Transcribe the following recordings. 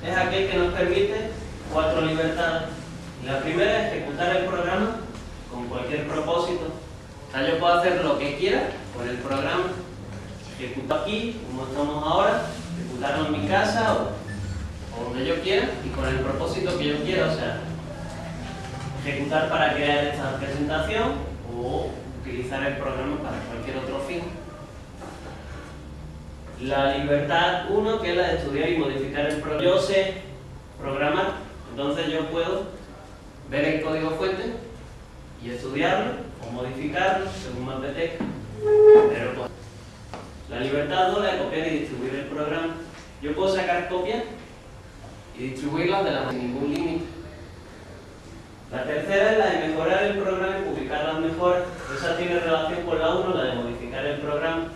es aquel que nos permite 4 libertades. La primera es ejecutar el programa con cualquier propósito. O sea, yo puedo hacer lo que quiera con el programa. Ejecuto aquí, como estamos ahora, ejecutarlo en mi casa o donde yo quiera y con el propósito que yo quiera. O sea, ejecutar para crear esta presentación o utilizar el programa para cualquier otro fin. La libertad 1, que es la de estudiar y modificar el programa. Yo sé programar, entonces yo puedo ver el código fuente y estudiarlo o modificarlo según me apetezca. Pero pues, la libertad 2, la de copiar y distribuir el programa. Yo puedo sacar copias y distribuirlas sin ningún límite. La tercera es la de mejorar el programa y publicar las mejoras. Esa tiene relación con la 1, la de modificar el programa.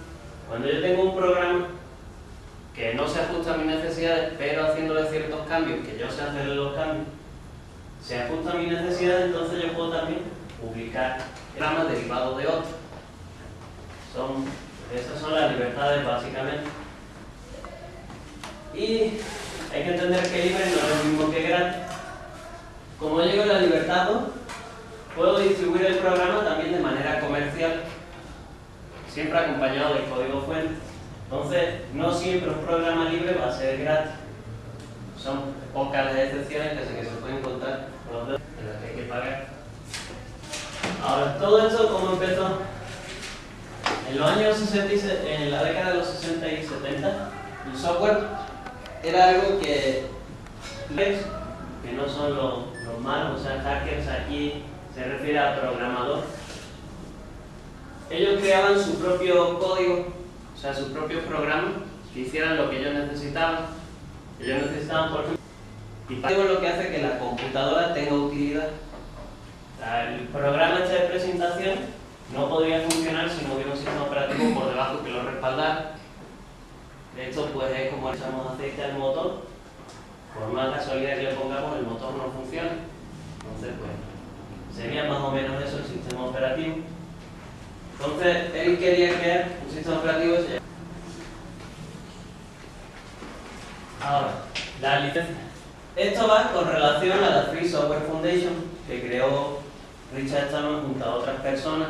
Cuando yo tengo un programa que no se ajusta a mis necesidades, pero haciéndole ciertos cambios, que yo sé hacerle los cambios, se ajusta a mis necesidades, entonces yo puedo también publicar programas derivados de otros. Esas son las libertades básicamente. Y hay que entender que libre no es lo mismo que gratis. Como llego a la libertad 2, puedo distribuir el programa también de manera comercial, siempre acompañado del código fuente. Entonces, no siempre un programa libre va a ser gratis. Son pocas las excepciones que se pueden contar con los dedos en las que hay que pagar. Ahora, todo esto, ¿cómo empezó? En los años 60 en la década de los 60 y 70, el software era algo que no son los malos, o sea, hackers aquí se refiere a programador. Ellos creaban su propio código, o sea, sus propios programas que hicieran lo que ellos necesitaban. Ellos necesitaban, por ejemplo, y para eso es lo que hace que la computadora tenga utilidad. O sea, el programa este de presentación no podría funcionar si no hubiera un sistema operativo por debajo que lo respaldara. De hecho, pues es como echamos aceite al motor, por más casualidad que le pongamos, el motor no funciona. Entonces, pues, sería más o menos eso el sistema operativo. Entonces, él quería crear un sistema operativo que se llama. Ahora, la licencia. Esto va con relación a la Free Software Foundation que creó Richard Stallman junto a otras personas.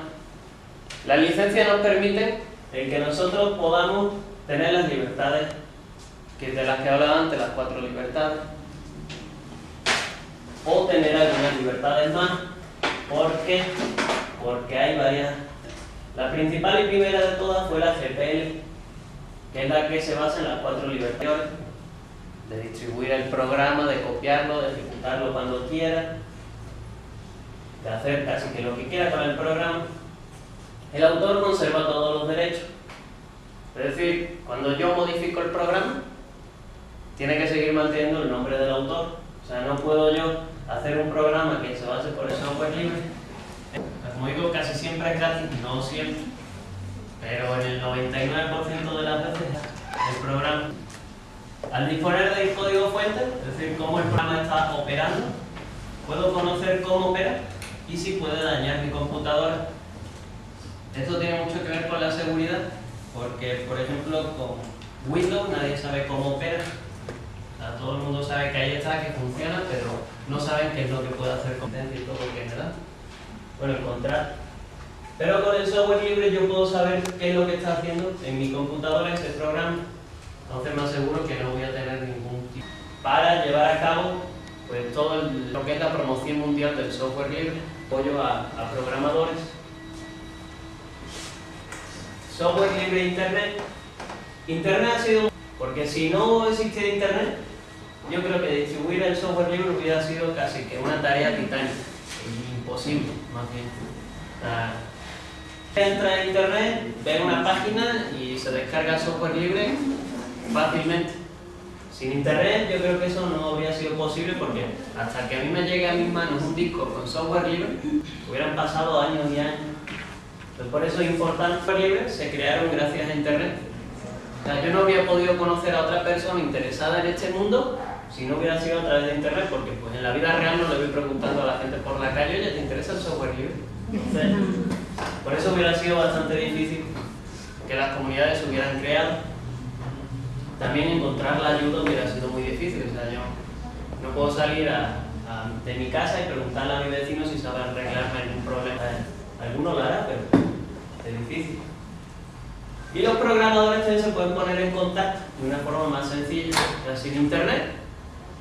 La licencia nos permite el que nosotros podamos tener las libertades de las que hablaba antes, las 4 libertades, o tener algunas libertades más. ¿Por qué? Porque hay varias. La principal y primera de todas fue la GPL, que es la que se basa en las 4 libertades de distribuir el programa, de copiarlo, de ejecutarlo cuando quiera, de hacer casi que lo que quiera con el programa. El autor conserva todos los derechos. Es decir, cuando yo modifico el programa, tiene que seguir manteniendo el nombre del autor. O sea, no puedo yo hacer un programa que se base por el software libre. Como digo, casi siempre es gratis, no siempre, pero en el 99% de las veces el programa, al disponer del código fuente, es decir, cómo el programa está operando, puedo conocer cómo opera y si puede dañar mi computadora. Esto tiene mucho que ver con la seguridad, porque, por ejemplo, con Windows nadie sabe cómo opera. O sea, todo el mundo sabe que ahí está, que funciona, pero no saben qué es lo que puede hacer con y todo lo que me da. Bueno, el contrario. Pero con el software libre yo puedo saber qué es lo que está haciendo en mi computadora ese programa. Entonces me aseguro que no voy a tener ningún tipo. Para llevar a cabo pues, todo lo que es la promoción mundial del software libre, apoyo a programadores. Software libre e Internet. Internet ha sido... Porque si no existiera Internet, yo creo que distribuir el software libre hubiera sido casi que una tarea titánica. Imposible, más bien. Entra en Internet, ve una página y se descarga el software libre fácilmente. Sin Internet yo creo que eso no habría sido posible porque hasta que a mí me llegue a mis manos un disco con software libre, hubieran pasado años y años. Entonces, por eso es importante el software libre, se crearon gracias a Internet. O sea, yo no habría podido conocer a otra persona interesada en este mundo si no hubiera sido a través de Internet, porque pues en la vida real no le voy preguntando a la gente por la calle, oye, ¿te interesa el software libre? Entonces, por eso hubiera sido bastante difícil que las comunidades se hubieran creado. también encontrar la ayuda hubiera sido muy difícil. O sea, yo no puedo salir de mi casa y preguntarle a mi vecino si sabe arreglarme algún problema. Alguno lo hará, pero es difícil. Y los programadores también se pueden poner en contacto de una forma más sencilla. O sea, sin internet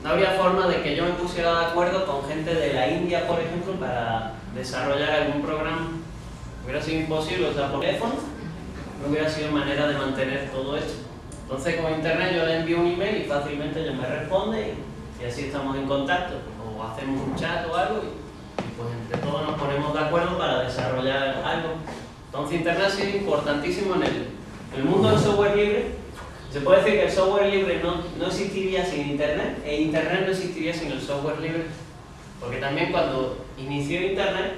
no habría forma de que yo me pusiera de acuerdo con gente de la India, por ejemplo, para desarrollar algún programa. Hubiera sido imposible. O sea, por teléfono no hubiera sido manera de mantener todo esto. Entonces, con internet yo le envío un email y fácilmente ella me responde y así estamos en contacto. O hacemos un chat o algo y pues entre todos nos ponemos de acuerdo para desarrollar algo. Entonces, internet ha sido importantísimo en el mundo del software libre. Se puede decir que el software libre no existiría sin internet e internet no existiría sin el software libre. Porque también cuando inició internet,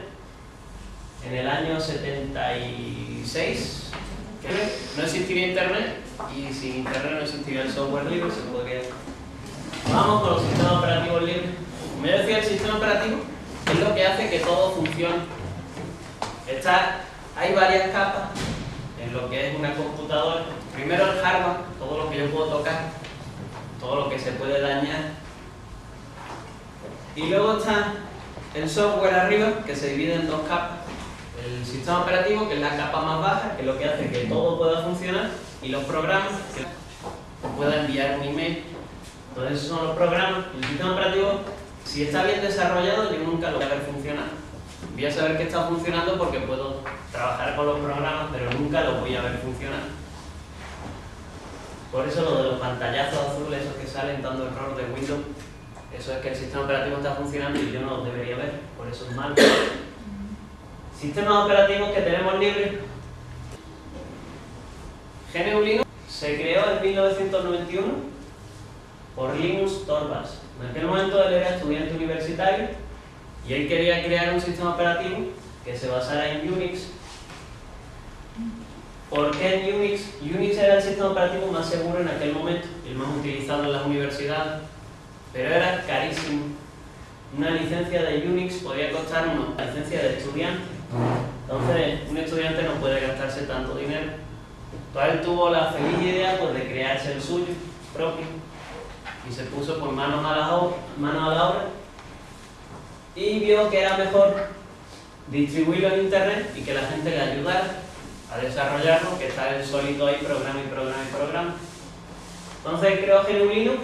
en el año 76, no existiría internet y sin internet no existiría el software libre, se podría. Vamos con los sistemas operativos libres. Como yo decía, el sistema operativo es lo que hace que todo funcione. Hay varias capas en lo que es una computadora. Primero el hardware, todo lo que yo puedo tocar, todo lo que se puede dañar. Y luego está el software arriba, que se divide en dos capas. El sistema operativo, que es la capa más baja, que es lo que hace que todo pueda funcionar, y los programas, que pueda enviar un email. Entonces esos son los programas. El sistema operativo, si está bien desarrollado, yo nunca lo voy a ver funcionar. Voy a saber que está funcionando porque puedo trabajar con los programas, pero nunca lo voy a ver funcionar. Por eso lo de los pantallazos azules, esos que salen dando error de Windows, eso es que el sistema operativo está funcionando y yo no lo debería ver, por eso es malo. Sistemas operativos que tenemos libres. GNU Linux se creó en 1991 por Linus Torvalds. En aquel momento él era estudiante universitario y él quería crear un sistema operativo que se basara en Unix. ¿Por qué en Unix? Unix era el sistema operativo más seguro en aquel momento, el más utilizado en las universidades, pero era carísimo. Una licencia de Unix podía costar una licencia de estudiante. Entonces, un estudiante no puede gastarse tanto dinero. Entonces, él tuvo la feliz idea pues, de crearse el suyo propio y se puso pues, manos a la obra y vio que era mejor distribuirlo en internet y que la gente le ayudara a desarrollarlo que estar él solito ahí programa y programa y programa. Entonces, creó GNU Linux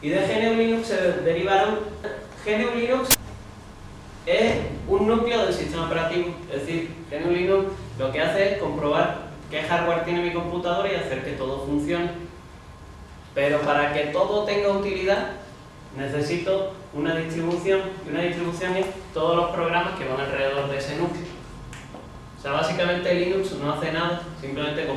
y de GNU Linux se derivaron. GNU Linux es un núcleo del sistema operativo, es decir, GNU Linux lo que hace es comprobar qué hardware tiene mi computadora y hacer que todo funcione. Pero para que todo tenga utilidad, necesito una distribución, y una distribución es todos los programas que van alrededor de ese núcleo. O sea, básicamente Linux no hace nada, simplemente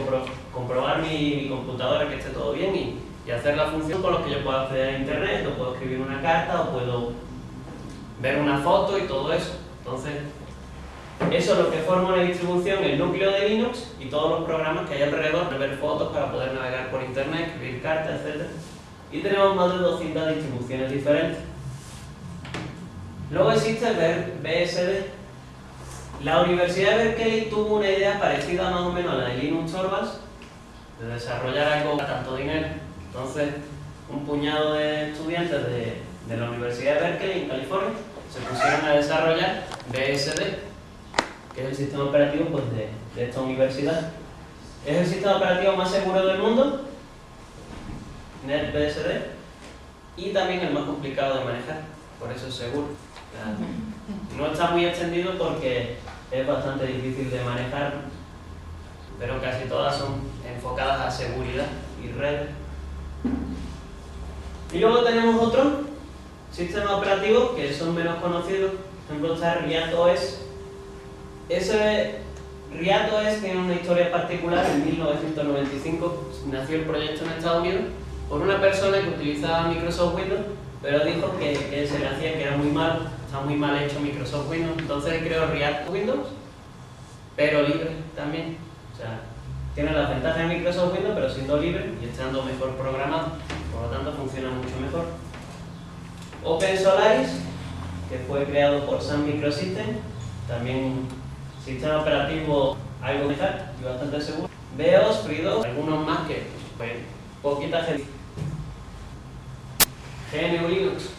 comprobar mi computadora que esté todo bien y hacer la función con lo que yo puedo acceder a internet, o puedo escribir una carta, o puedo ver una foto y todo eso. Entonces, eso es lo que forma una distribución, el núcleo de Linux y todos los programas que hay alrededor, ver fotos para poder navegar por internet, escribir cartas, etc. Y tenemos más de 200 distribuciones diferentes. Luego existe el BSD. La Universidad de Berkeley tuvo una idea parecida más o menos a la de Linus Torvalds, de desarrollar algo a tanto dinero. Entonces, un puñado de estudiantes de la Universidad de Berkeley, en California, se pusieron a desarrollar BSD, que es el sistema operativo pues, de esta universidad. Es el sistema operativo más seguro del mundo, NetBSD, y también el más complicado de manejar, por eso es seguro. No está muy extendido porque es bastante difícil de manejar, pero casi todas son enfocadas a seguridad y red. Y luego tenemos otros sistemas operativos que son menos conocidos. Por ejemplo, está ReactOS. ReactOS tiene una historia particular. En 1995 nació el proyecto en Estados Unidos por una persona que utilizaba Microsoft Windows, pero dijo que se le hacía que era muy malo, está muy mal hecho Microsoft Windows. Entonces él creó React Windows, pero libre también. O sea, tiene las ventajas de Microsoft Windows, pero siendo libre y estando mejor programado. Por lo tanto, funciona mucho mejor. OpenSolaris, que fue creado por Sun Microsystems, también sistema operativo algo mejor y bastante seguro. BeOS, FreeDOS, algunos más que pues, poquita gente. GNU Linux.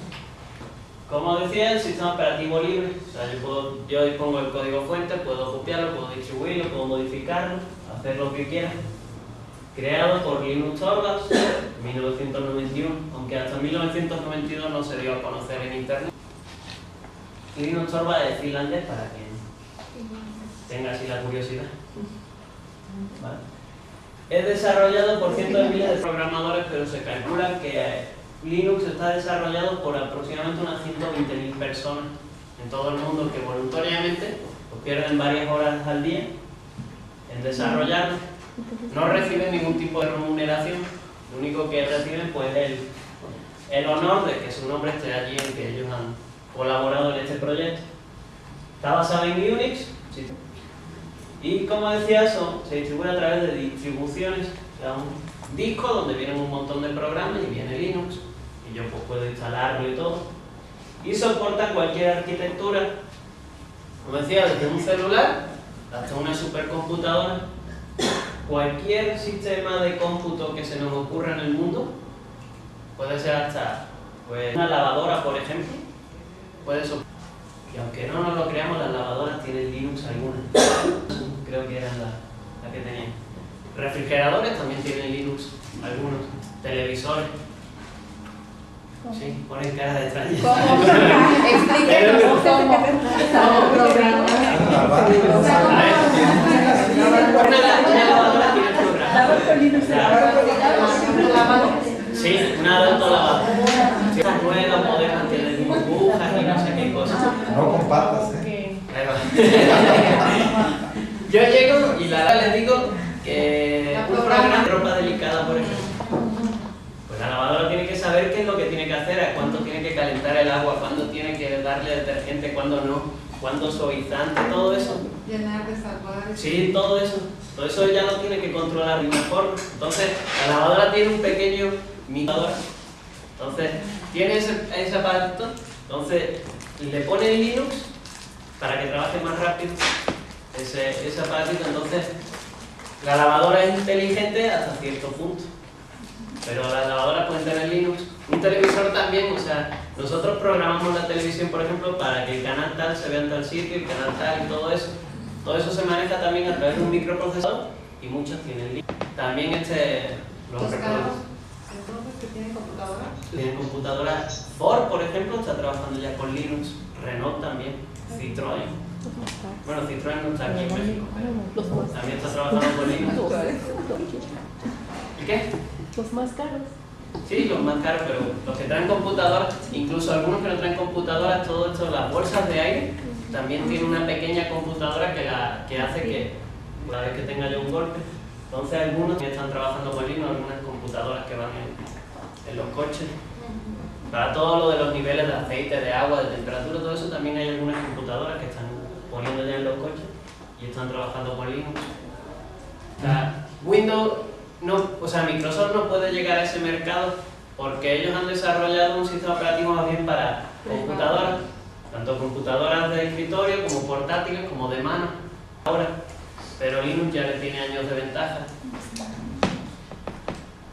Como decía, el sistema operativo libre. O sea, yo dispongo el código fuente, puedo copiarlo, puedo distribuirlo, puedo modificarlo, hacer lo que quiera. Creado por Linus Torvalds en 1991, aunque hasta 1992 no se dio a conocer en internet. Linus Torvalds es finlandés para quien tenga así la curiosidad. ¿Vale? Es desarrollado por cientos de miles de programadores, pero se calcula que Linux está desarrollado por aproximadamente unas 120.000 personas en todo el mundo que voluntariamente pues, pierden varias horas al día en desarrollarlo. No reciben ningún tipo de remuneración, lo único que reciben pues, es el honor de que su nombre esté allí en que ellos han colaborado en este proyecto. Está basado en Unix y, como decía, se distribuye a través de distribuciones, o sea, un disco donde vienen un montón de programas y viene Linux y yo pues, puedo instalarlo y todo, y soporta cualquier arquitectura, como decía, desde un celular hasta una supercomputadora. Cualquier sistema de cómputo que se nos ocurra en el mundo, puede ser hasta pues, una lavadora, por ejemplo, puede soportar. Y aunque no nos lo creamos, las lavadoras tienen Linux algunas. Creo que eran las que tenían. Refrigeradores también tienen Linux, algunos. Televisores. Sí, ponen cara de extraña. ¿Cómo? Explíquenos cómo programar. Una lavadora tiene programa. Sí, una autolavadora. Estas nuevas, modernas, tienen burbujas y no sé qué cosas. No compartas, Yo llego y les digo que un programa de ropa delicada, por ejemplo. Pues la lavadora tiene que saber qué es lo que tiene que hacer, a cuánto tiene que calentar el agua, cuándo tiene que darle detergente, cuándo no, cuándo suavizante, todo eso. Llenar de salvar. Sí, todo eso ya lo tiene que controlar de una forma. Entonces, la lavadora tiene un pequeño microondas. Entonces, tiene ese aparato, entonces le pone Linux para que trabaje más rápido ese aparatito. Entonces, la lavadora es inteligente hasta cierto punto, pero las lavadoras pueden tener Linux. Un televisor también, o sea, nosotros programamos la televisión, por ejemplo, para que el canal tal se vea en tal sitio, el canal tal y todo eso. Todo eso se maneja también a través de un microprocesador y muchos tienen Linux. También ¿Los carros entonces que tienen computadora? Tienen computadoras. Ford, por ejemplo, está trabajando ya con Linux. Renault también. Citroën. Bueno, Citroën no está aquí en México, pero también está trabajando con Linux. ¿Y qué? Los más caros. Sí, los más caros, pero los que traen computadoras, incluso algunos que no traen computadoras, todo esto, las bolsas de aire, también tienen una pequeña computadora que hace que, una vez que tenga yo un golpe, entonces algunos que están trabajando con Linux, algunas computadoras que van en los coches. Para todo lo de los niveles de aceite, de agua, de temperatura, todo eso, también hay algunas computadoras que están poniendo ya en los coches y están trabajando con Linux. O sea, Windows, Microsoft no puede llegar a ese mercado porque ellos han desarrollado un sistema operativo más bien para computadoras, tanto computadoras de escritorio como portátiles, como de mano. Ahora, pero Linux ya le tiene años de ventaja.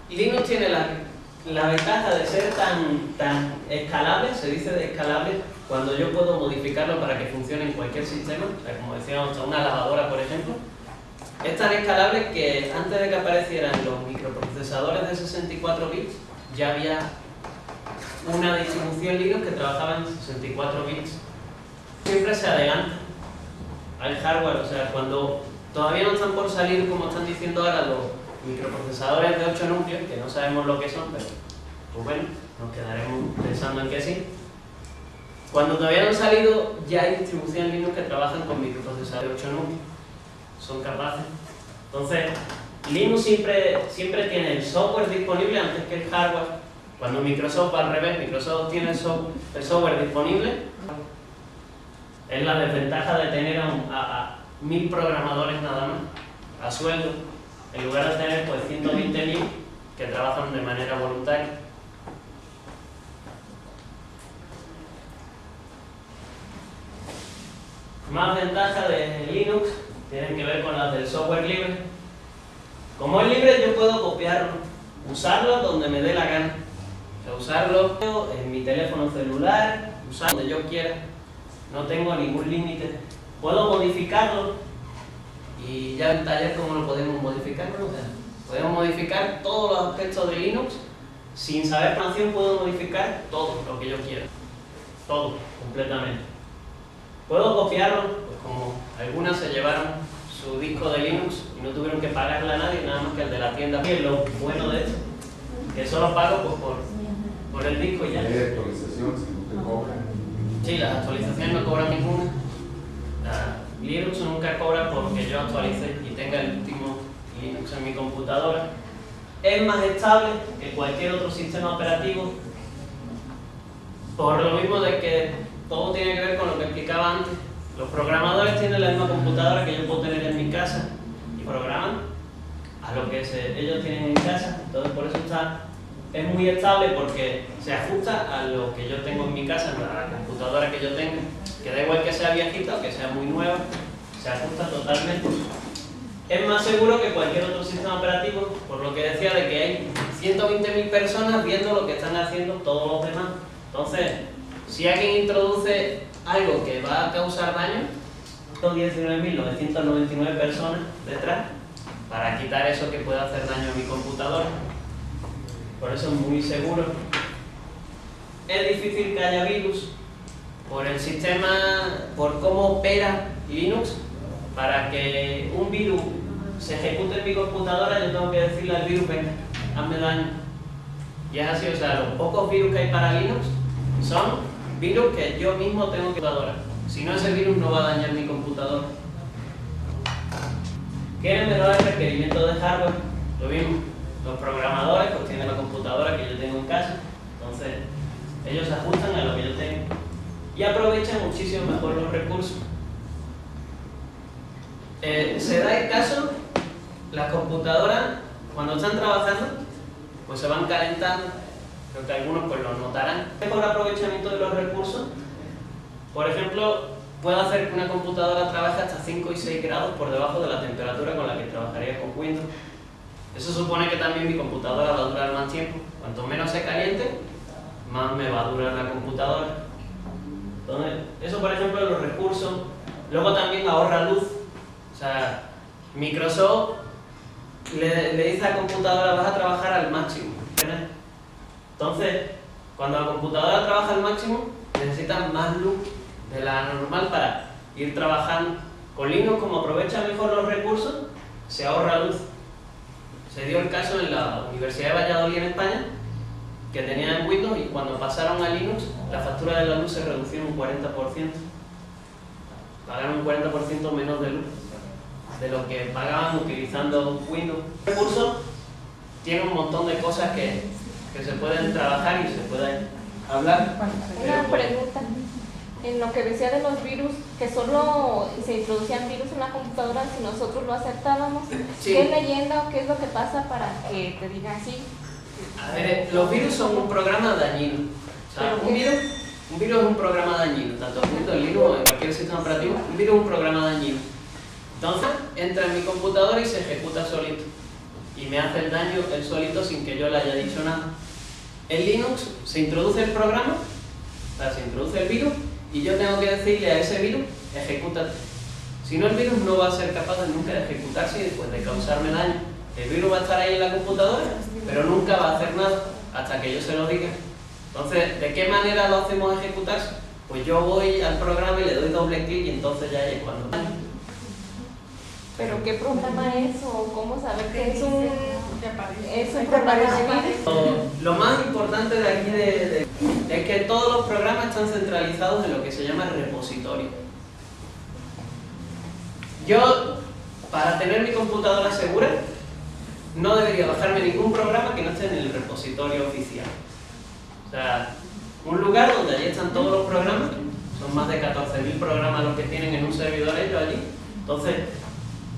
Linux tiene la ventaja de ser tan escalable, se dice de escalable, cuando yo puedo modificarlo para que funcione en cualquier sistema, o sea, como decíamos, una lavadora, por ejemplo. Es tan escalable que antes de que aparecieran los microprocesadores de 64 bits, ya había una distribución Linux que trabajaba en 64 bits. Siempre se adelanta al hardware, o sea, cuando todavía no están por salir, como están diciendo ahora, los microprocesadores de 8 núcleos, que no sabemos lo que son, pero pues bueno, nos quedaremos pensando en que sí. Cuando todavía no han salido, ya hay distribuciones Linux que trabajan con microprocesadores de 8 núcleos. Son capaces. Entonces, Linux siempre tiene el software disponible antes que el hardware. Cuando Microsoft va al revés, Microsoft tiene el software disponible. Es la desventaja de tener a 1000 programadores nada más, a sueldo, en lugar de tener pues 120.000 que trabajan de manera voluntaria. Más ventajas de Linux tienen que ver con las del software libre. Como es libre, yo puedo copiarlo usarlo donde me dé la gana. O sea, usarlo en mi teléfono celular, usarlo donde yo quiera. No tengo ningún límite. Puedo modificarlo y ya en el taller cómo lo podemos modificar. O sea, podemos modificar todos los aspectos de Linux. Sin saber programación puedo modificar todo lo que yo quiera. Todo, completamente. Puedo copiarlo, pues como algunas se llevaron su disco de Linux y no tuvieron que pagarle a nadie, nada más que el de la tienda. Y es lo bueno de esto, que solo pago pues, por el disco y ya. ¿Hay actualizaciones que no te cobran? Sí, las actualizaciones no cobran ninguna. Linux nunca cobra porque yo actualice y tenga el último Linux en mi computadora. Es más estable que cualquier otro sistema operativo, por lo mismo de que todo tiene que ver con lo que explicaba antes. Los programadores tienen la misma computadora que yo puedo tener en mi casa y programan a lo que ellos tienen en casa. Entonces por eso es muy estable, porque se ajusta a lo que yo tengo en mi casa, a la computadora que yo tengo, que da igual que sea viejita o que sea muy nueva, se ajusta totalmente. Es más seguro que cualquier otro sistema operativo, por lo que decía de que hay 120.000 personas viendo lo que están haciendo todos los demás. Entonces, si alguien introduce algo que va a causar daño, 19.999 personas detrás para quitar eso que pueda hacer daño a mi computadora. Por eso es muy seguro. Es difícil que haya virus por el sistema, por cómo opera Linux. Para que un virus se ejecute en mi computadora, yo tengo que decirle al virus, venga, hazme daño. Y es así, o sea, los pocos virus que hay para Linux son virus que yo mismo tengo en mi computadora. Si no, ese virus no va a dañar mi computadora. ¿Quieren mejores requerimientos de hardware? Lo mismo. Los programadores pues tienen la computadora que yo tengo en casa, entonces ellos se ajustan a lo que yo tengo y aprovechan muchísimo mejor los recursos. Se da el caso, las computadoras cuando están trabajando pues se van calentando, creo que algunos pues lo notarán. Por aprovechamiento de los recursos, por ejemplo, puedo hacer que una computadora trabaje hasta 5 y 6 grados por debajo de la temperatura con la que trabajaría con Windows. Eso supone que también mi computadora va a durar más tiempo. Cuanto menos se caliente, más me va a durar la computadora. Entonces, eso por ejemplo de los recursos. Luego también ahorra luz. O sea, Microsoft le dice a la computadora, vas a trabajar al máximo. Entonces, cuando la computadora trabaja al máximo, necesita más luz de la normal para ir trabajando. Con Linux, como aprovecha mejor los recursos, se ahorra luz. Se dio el caso en la Universidad de Valladolid en España, que tenían Windows y cuando pasaron a Linux, la factura de la luz se redució un 40%. Pagaron un 40% menos de luz de lo que pagaban utilizando Windows. El recurso tiene un montón de cosas que se pueden trabajar y se pueden hablar. Una pregunta. En lo que decía de los virus, que solo se introducían virus en la computadora si nosotros lo aceptábamos, Sí. ¿qué leyenda o qué es lo que pasa para que te digan así? A ver, los virus son un programa dañino. O sea, un virus es un programa dañino, tanto en Windows, Linux o en cualquier sistema operativo. Un virus es un programa dañino. Entonces, entra en mi computadora y se ejecuta solito. Y me hace el daño él solito sin que yo le haya dicho nada. En Linux se introduce el programa, o sea, se introduce el virus, y yo tengo que decirle a ese virus, ejecútate. Si no, el virus no va a ser capaz nunca de ejecutarse y después de causarme daño. El virus va a estar ahí en la computadora, pero nunca va a hacer nada hasta que yo se lo diga. Entonces, ¿de qué manera lo hacemos ejecutarse? Pues yo voy al programa y le doy doble clic y entonces ya es cuando... ¿Pero qué programa es o cómo saber que es un Que programa de virus? Lo más importante de aquí es que todos los programas están centralizados en lo que se llama repositorio. Yo, para tener mi computadora segura, no debería bajarme ningún programa que no esté en el repositorio oficial. O sea, un lugar donde allí están todos los programas, son más de 14.000 programas los que tienen en un servidor ellos allí. Entonces,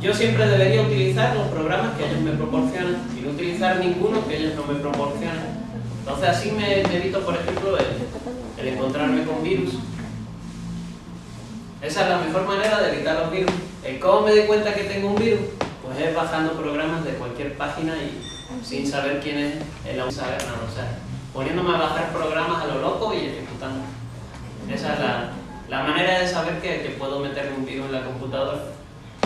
yo siempre debería utilizar los programas que ellos me proporcionan y no utilizar ninguno que ellos no me proporcionan. Entonces así me evito, por ejemplo, el encontrarme con virus. Esa es la mejor manera de evitar los virus. ¿Cómo me doy cuenta que tengo un virus? Pues es bajando programas de cualquier página sin saber quién es el autor, saber nada, o sea, poniéndome a bajar programas a lo loco y ejecutando. Esa es la manera de saber que puedo meterme un virus en la computadora.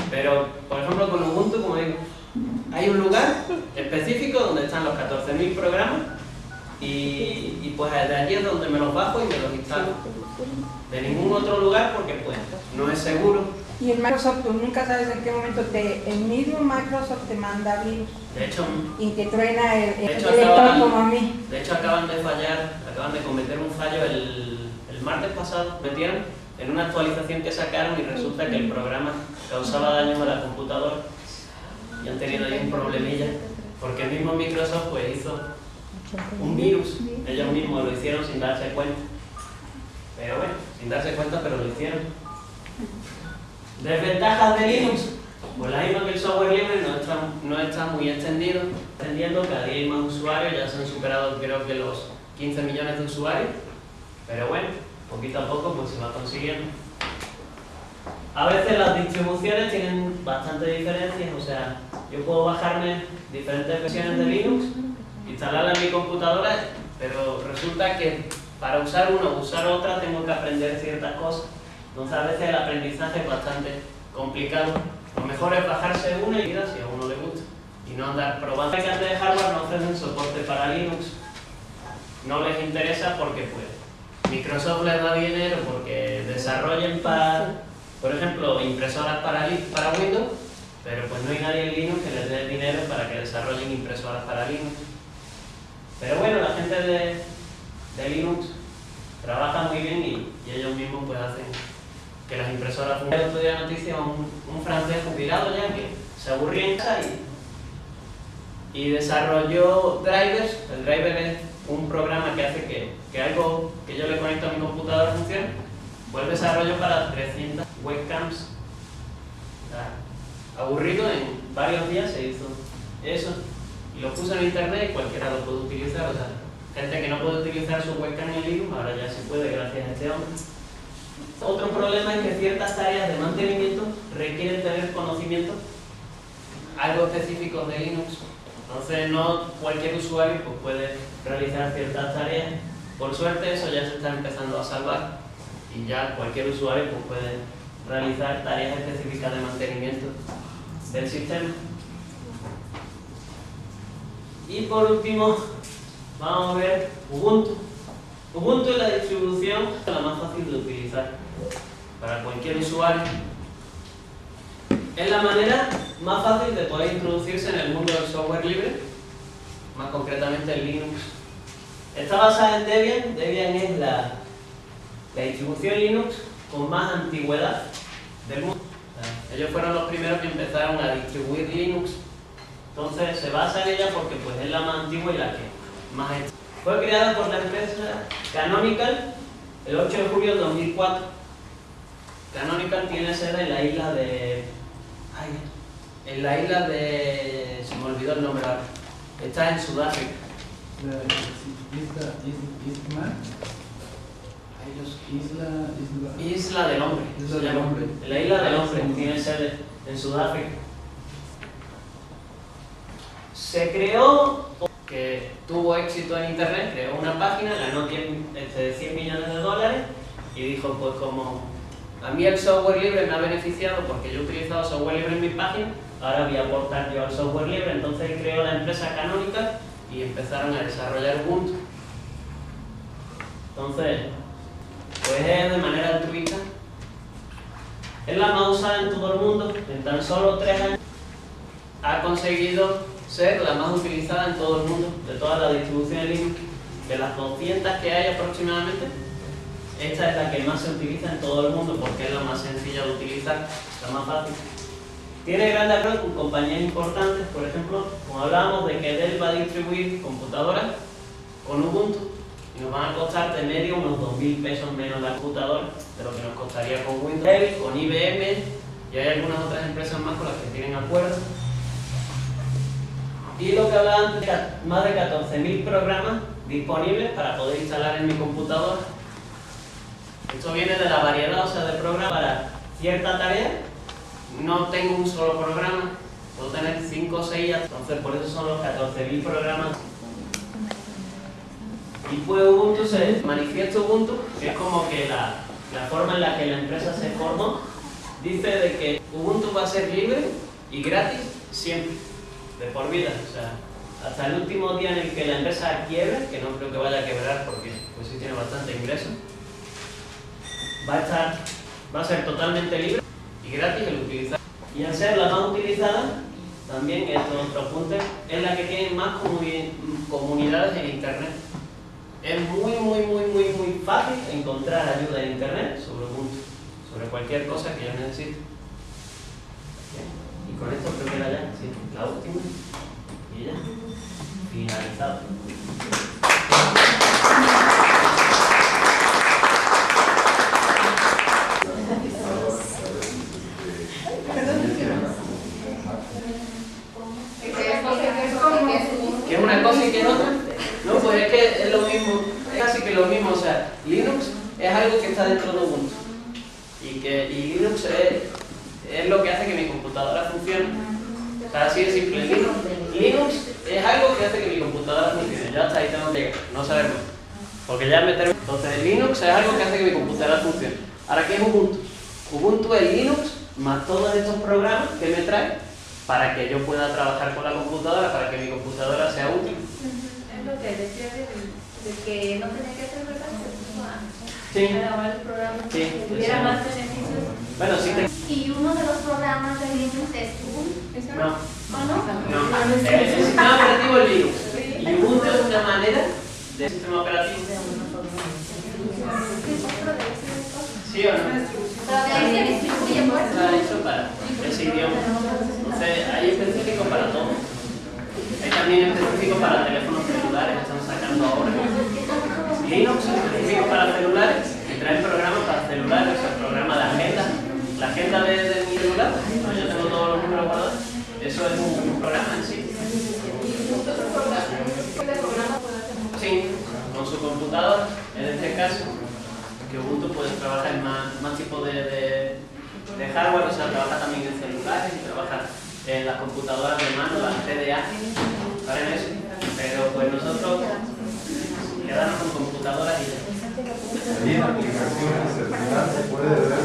Pero, por ejemplo, con Ubuntu, como digo, hay un lugar específico donde están los 14.000 programas y pues de allí es donde me los bajo y me los instalo. De ningún otro lugar porque pues no es seguro. Y en Microsoft tú nunca sabes en qué momento el mismo Microsoft te manda virus. De hecho, Y te truena el hecho, lector como a mí. De hecho acaban de cometer un fallo el martes pasado, metieron en una actualización que sacaron y resulta que el programa causaba daños a la computadora y han tenido ahí un problemilla porque el mismo Microsoft pues hizo un virus, ellos mismos lo hicieron sin darse cuenta, pero bueno, sin darse cuenta pero lo hicieron. Desventajas de Linux, pues la misma que el software libre no está muy extendido, entendiendo que cada día hay más usuarios, ya se han superado creo que los 15 millones de usuarios, pero bueno, poquito a poco pues se va consiguiendo. A veces las distribuciones tienen bastantes diferencias, o sea, yo puedo bajarme diferentes versiones de Linux, instalarlas en mi computadora, pero resulta que para usar una o usar otra tengo que aprender ciertas cosas. Entonces a veces el aprendizaje es bastante complicado. Lo mejor es bajarse una y ir si a uno le gusta y no andar probando. Las de hardware no ofrecen soporte para Linux, no les interesa porque pues Microsoft les da dinero porque desarrollen para, por ejemplo, impresoras para Windows, pero pues no hay nadie en Linux que les dé dinero para que desarrollen impresoras para Linux. Pero bueno, la gente de Linux trabaja muy bien y ellos mismos pues hacen que las impresoras funcionen. Otro día noticia un francés jubilado ya que se aburría en casa y desarrolló drivers. El driver es un programa que hace que algo que yo le conecto a mi computadora funcione. Pues el desarrollo para 300 webcams. Aburrido, en varios días se hizo eso y lo puso en internet y cualquiera lo puede utilizar. O sea, gente que no puede utilizar su webcam en Linux ahora ya se puede gracias a este hombre. Otro problema es que ciertas tareas de mantenimiento requieren tener conocimientos algo específicos de Linux. Entonces no cualquier usuario pues, puede realizar ciertas tareas. Por suerte eso ya se está empezando a salvar y ya cualquier usuario pues, puede realizar tareas específicas de mantenimiento del sistema. Y por último vamos a ver Ubuntu. Ubuntu es la distribución la más fácil de utilizar para cualquier usuario. Es la manera más fácil de poder introducirse en el mundo del software libre, más concretamente en Linux. Está basada en Debian. Debian es la distribución Linux con más antigüedad del mundo. Ellos fueron los primeros que empezaron a distribuir Linux. Entonces se basa en ella porque pues, es la más antigua y la que más es. Fue creada por la empresa Canonical el 8 de julio de 2004. Canonical tiene sede en la isla de... se me olvidó el nombre ahora. Está en Sudáfrica. Isla del Hombre. La Isla del Hombre tiene sede en Sudáfrica. Se creó, que tuvo éxito en internet, creó una página, ganó 100 millones de dólares y dijo, pues como a mí el software libre me ha beneficiado porque yo he utilizado software libre en mi página, ahora voy a aportar yo al software libre. Entonces creó la empresa Canonical y empezaron a desarrollar Ubuntu. Entonces, pues es de manera altruista. Es la más usada en todo el mundo. En tan solo 3 años ha conseguido ser la más utilizada en todo el mundo, de todas las distribuciones Linux. De las 200 que hay aproximadamente, esta es la que más se utiliza en todo el mundo porque es la más sencilla de utilizar, la más fácil. Tiene grandes acuerdos con compañías importantes, por ejemplo, como hablábamos de que Dell va a distribuir computadoras con Ubuntu y nos van a costar de medio unos 2.000 pesos menos la computadora de lo que nos costaría con Windows, Dell, con IBM y hay algunas otras empresas más con las que tienen acuerdos. Y lo que hablaba antes, más de 14.000 programas disponibles para poder instalar en mi computadora. Esto viene de la variedad, o sea, de programas para cierta tarea. No tengo un solo programa, puedo tener 5 o 6, entonces por eso son los 14.000 programas. Y pues Ubuntu se manifiesta Ubuntu, que es como que la forma en la que la empresa se formó, dice de que Ubuntu va a ser libre y gratis siempre, de por vida, o sea, hasta el último día en el que la empresa quiebre, que no creo que vaya a quebrar porque pues sí tiene bastante ingreso, va a ser totalmente libre y gratis el utilizar. Y al ser la más utilizada, también estos otros puntos, es la que tiene más comunidades en internet. Es muy fácil encontrar ayuda en internet sobre Ubuntu, sobre cualquier cosa que yo necesite. Bien. Y con esto creo que era ya, sí, la última. Y ya, finalizado. ¿Qué es una cosa y qué es otra? No, pues es que es lo mismo, es casi que lo mismo, o sea, Linux es algo que está dentro de Ubuntu y Linux es lo que hace que mi computadora funcione. O sea, así de simple. Linux es algo que hace que mi computadora funcione. Ya hasta ahí tengo que llegar, no saber más. Porque ya me termino. Entonces, Linux es algo que hace que mi computadora funcione. Ahora, ¿qué es Ubuntu? Ubuntu es Linux más todos estos programas que me trae para que yo pueda trabajar con la computadora, para que mi computadora sea útil. Es lo que decía de que no tenía que hacer Sí. grabar el programa, Sí, que tuviera sí. más beneficios. Bueno, sí te... Y uno de los programas de Linux es Ubuntu. No. ¿O no? No, el sistema operativo es Linux. Y Ubuntu es una manera de sistema operativo. ¿Sí o no? Pero de ahí se distribuye, pues. Está hecho para ese idioma. Entonces, hay específico para todo. Hay también específico para teléfonos celulares, que están sacando ahora. Linux es específico para celulares, y traen programas para celulares, o sea, programa de agenda. La agenda de mi celular, pues yo tengo todos los números guardados. Eso es un programa en sí. Sí, con su computadora, en este caso, que Ubuntu puede trabajar en más tipos de hardware, o sea, trabaja también en celulares y trabaja en las computadoras de mano, las TDA, ¿saben eso? Pero pues nosotros quedamos con computadoras y ya. Ahí en aplicaciones, el final se puede ver